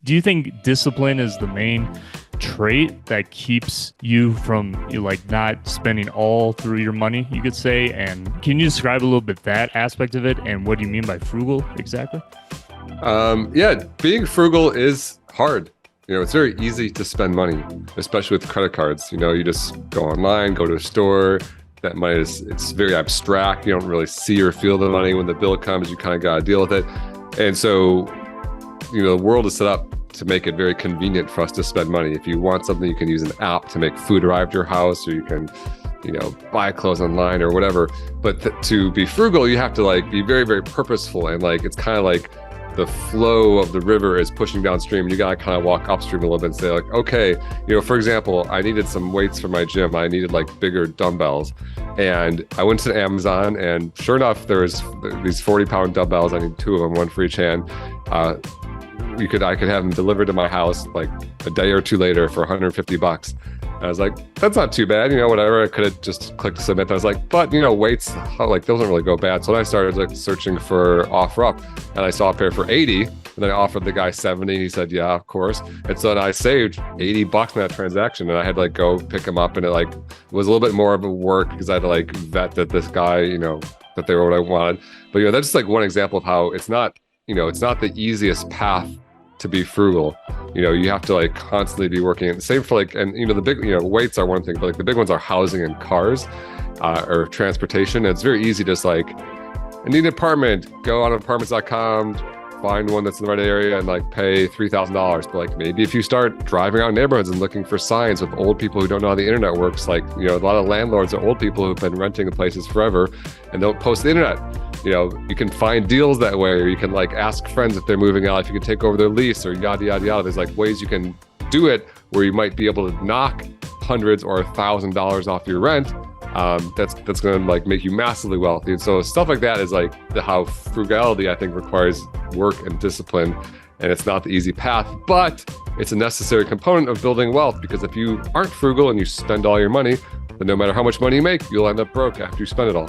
Do you think discipline is the main trait that keeps you from like not spending all through your money, you could say? And can you describe a little bit that aspect of it and what do you mean by frugal exactly? Yeah, being frugal is hard. It's very easy to spend money, especially with credit cards. You just go online, go to a store. That money it's very abstract. You don't really see or feel the money. When the bill comes, you kind of got to deal with it. And so, the world is set up to make it very convenient for us to spend money. If you want something, you can use an app to make food arrive to your house, or you can, buy clothes online or whatever. But to be frugal, you have to like be very, very purposeful. And like, it's kind of like the flow of the river is pushing downstream. You gotta kind of walk upstream a little bit and say like, okay, for example, I needed some weights for my gym. I needed like bigger dumbbells. And I went to Amazon and sure enough, there was these 40-pound dumbbells. I need 2 of them, one for each hand. I could have them delivered to my house like a day or 2 later for $150. I was like, that's not too bad, whatever. I could have just clicked submit. I was like, but weights, like those don't really go bad. So then I started like searching for OfferUp, and I saw a pair for 80, and then I offered the guy 70. He said, yeah, of course. And so then I saved $80 in that transaction, and I had to like go pick him up, and it like was a little bit more of a work because I had to like vet that this guy, that they were what I wanted. But that's just like one example of how it's not the easiest path to be frugal. You have to like constantly be working. And same for like, and the big, weights are one thing, but like the big ones are housing and cars, or transportation. And it's very easy, just like, I need an apartment, go on apartments.com, find one that's in the right area and like pay $3,000. But like maybe if you start driving around neighborhoods and looking for signs with old people who don't know how the internet works, like, a lot of landlords are old people who've been renting the places forever and don't post the internet. You can find deals that way, or you can like ask friends if they're moving out, if you can take over their lease, or yada, yada, yada. There's like ways you can do it where you might be able to knock hundreds or $1,000 off your rent. That's going to like make you massively wealthy. And so stuff like that is like how frugality, I think, requires work and discipline. And it's not the easy path, but it's a necessary component of building wealth, because if you aren't frugal and you spend all your money, then no matter how much money you make, you'll end up broke after you spend it all.